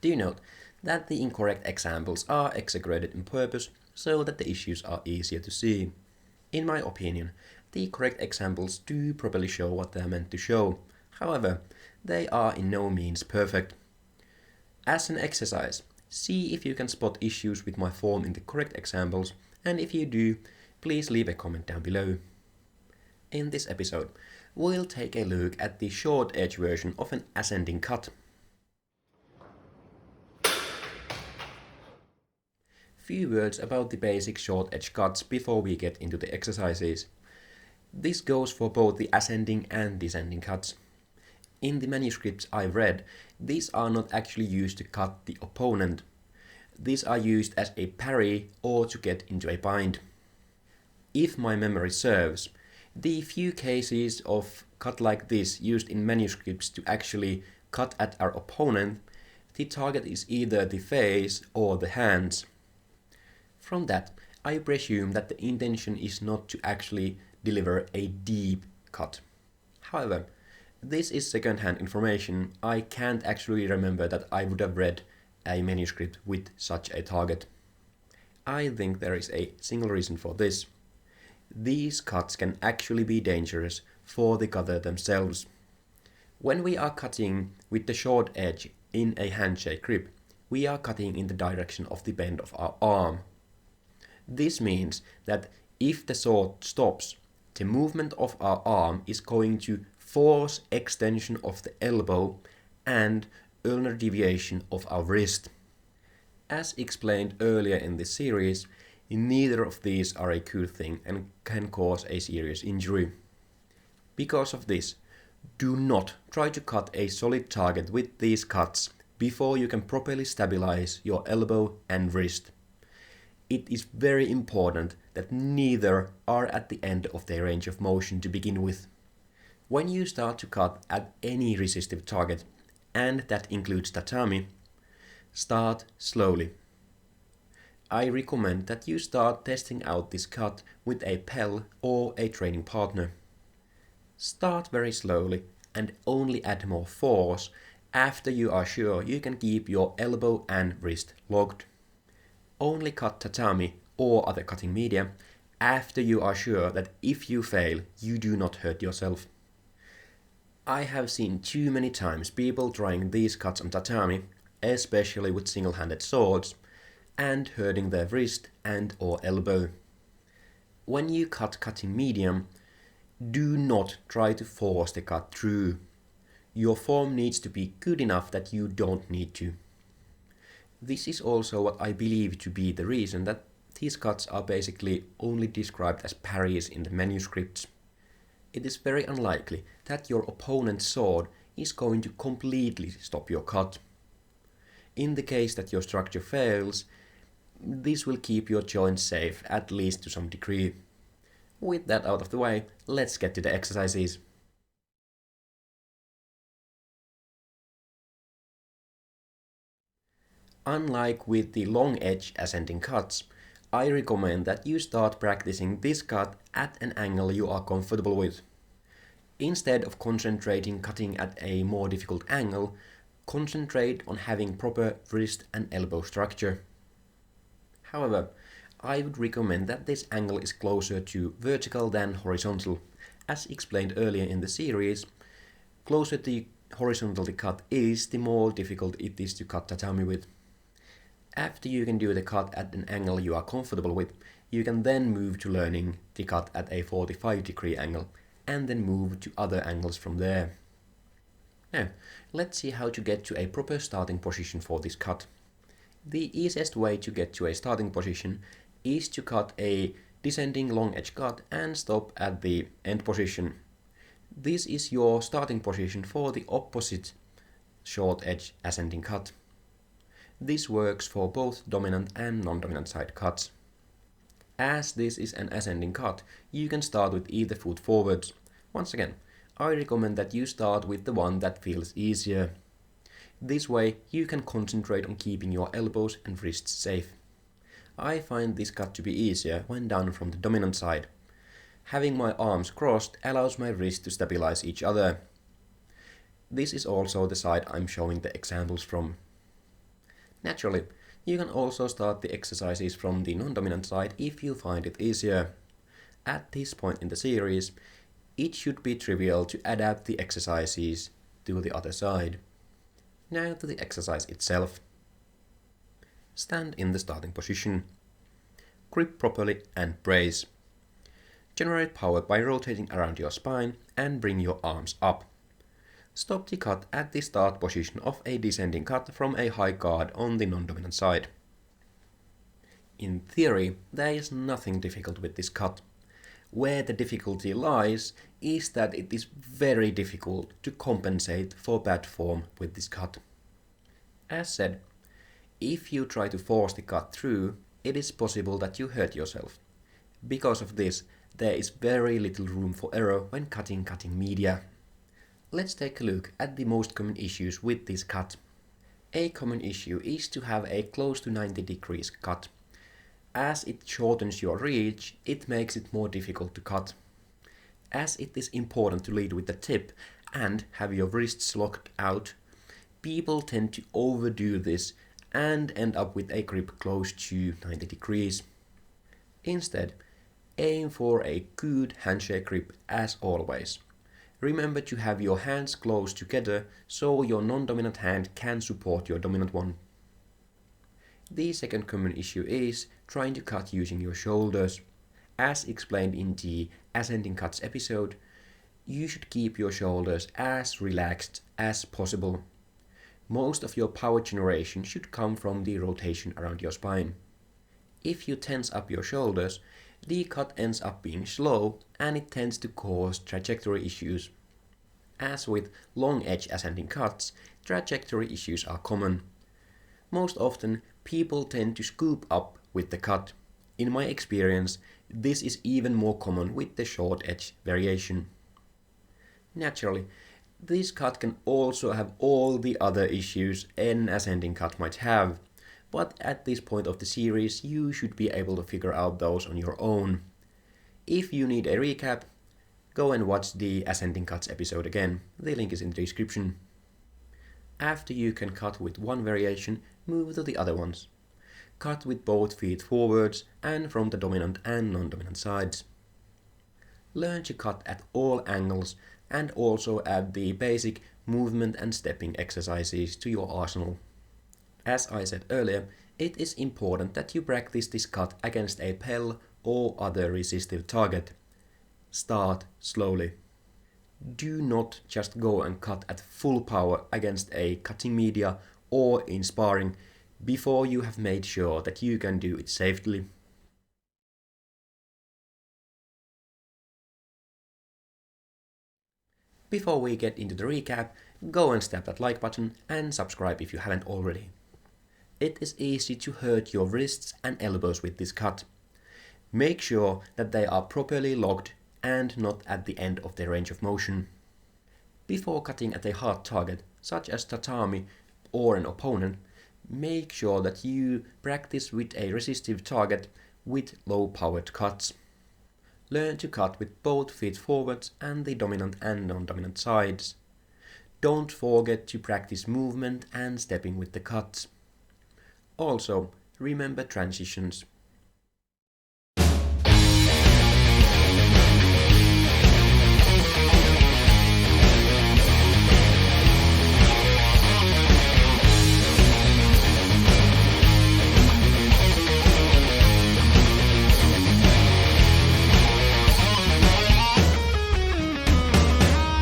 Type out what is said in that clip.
Do note that the incorrect examples are exaggerated on purpose so that the issues are easier to see. In my opinion, the correct examples do properly show what they are meant to show. However, they are in no means perfect. As an exercise, see if you can spot issues with my form in the correct examples, and if you do, please leave a comment down below. In this episode, we'll take a look at the short edge version of an ascending cut. Few words about the basic short edge cuts before we get into the exercises. This goes for both the ascending and descending cuts. In the manuscripts I've read, these are not actually used to cut the opponent. These are used as a parry or to get into a bind. If my memory serves, the few cases of cut like this used in manuscripts to actually cut at our opponent, the target is either the face or the hands. From that, I presume that the intention is not to actually deliver a deep cut. However, this is second-hand information. I can't actually remember that I would have read a manuscript with such a target. I think there is a single reason for this. These cuts can actually be dangerous for the cutter themselves. When we are cutting with the short edge in a handshake grip, we are cutting in the direction of the bend of our arm. This means that if the sword stops, the movement of our arm is going to force extension of the elbow and ulnar deviation of our wrist. As explained earlier in this series, neither of these are a good thing and can cause a serious injury. Because of this, do not try to cut a solid target with these cuts before you can properly stabilize your elbow and wrist. It is very important that neither are at the end of their range of motion to begin with. When you start to cut at any resistive target, and that includes tatami, start slowly. I recommend that you start testing out this cut with a pel or a training partner. Start very slowly and only add more force after you are sure you can keep your elbow and wrist locked. Only cut tatami or other cutting media after you are sure that if you fail, you do not hurt yourself. I have seen too many times people trying these cuts on tatami, especially with single-handed swords, and hurting their wrist and or elbow. When you cut cutting medium, do not try to force the cut through. Your form needs to be good enough that you don't need to. This is also what I believe to be the reason that these cuts are basically only described as parries in the manuscripts. It is very unlikely that your opponent's sword is going to completely stop your cut. In the case that your structure fails, this will keep your joints safe, at least to some degree. With that out of the way, let's get to the exercises. Unlike with the long edge ascending cuts, I recommend that you start practicing this cut at an angle you are comfortable with. Instead of concentrating cutting at a more difficult angle, concentrate on having proper wrist and elbow structure. However, I would recommend that this angle is closer to vertical than horizontal. As explained earlier in the series, closer the horizontal the cut is, the more difficult it is to cut tatami with. After you can do the cut at an angle you are comfortable with, you can then move to learning the cut at a 45-degree angle, and then move to other angles from there. Now, let's see how to get to a proper starting position for this cut. The easiest way to get to a starting position is to cut a descending long edge cut and stop at the end position. This is your starting position for the opposite short edge ascending cut. This works for both dominant and non-dominant side cuts. As this is an ascending cut, you can start with either foot forwards. Once again, I recommend that you start with the one that feels easier. This way, you can concentrate on keeping your elbows and wrists safe. I find this cut to be easier when done from the dominant side. Having my arms crossed allows my wrists to stabilize each other. This is also the side I'm showing the examples from. Naturally, you can also start the exercises from the non-dominant side if you find it easier. At this point in the series, it should be trivial to adapt the exercises to the other side. Now to the exercise itself. Stand in the starting position. Grip properly and brace. Generate power by rotating around your spine and bring your arms up. Stop the cut at the start position of a descending cut from a high guard on the non-dominant side. In theory, there is nothing difficult with this cut. Where the difficulty lies is that it is very difficult to compensate for bad form with this cut. As said, if you try to force the cut through, it is possible that you hurt yourself. Because of this, there is very little room for error when cutting media. Let's take a look at the most common issues with this cut. A common issue is to have a close to 90 degrees cut. As it shortens your reach, it makes it more difficult to cut. As it is important to lead with the tip and have your wrists locked out, people tend to overdo this and end up with a grip close to 90 degrees. Instead, aim for a good handshake grip as always. Remember to have your hands close together so your non-dominant hand can support your dominant one. The second common issue is trying to cut using your shoulders. As explained in the Ascending Cuts episode, you should keep your shoulders as relaxed as possible. Most of your power generation should come from the rotation around your spine. If you tense up your shoulders, the cut ends up being slow and it tends to cause trajectory issues. As with long edge ascending cuts, trajectory issues are common. Most often, people tend to scoop up with the cut. In my experience, this is even more common with the short edge variation. Naturally, this cut can also have all the other issues an ascending cut might have, but at this point of the series you should be able to figure out those on your own. If you need a recap, go and watch the Ascending Cuts episode again, the link is in the description. After you can cut with one variation, move to the other ones. Cut with both feet forwards and from the dominant and non-dominant sides. Learn to cut at all angles and also add the basic movement and stepping exercises to your arsenal. As I said earlier, it is important that you practice this cut against a Pell or other resistive target. Start slowly. Do not just go and cut at full power against a cutting media or in sparring before you have made sure that you can do it safely. Before we get into the recap, go and tap that like button and subscribe if you haven't already. It is easy to hurt your wrists and elbows with this cut. Make sure that they are properly locked and not at the end of their range of motion. Before cutting at a hard target, such as tatami or an opponent, make sure that you practice with a resistive target with low-powered cuts. Learn to cut with both feet forwards and the dominant and non-dominant sides. Don't forget to practice movement and stepping with the cuts. Also, remember transitions.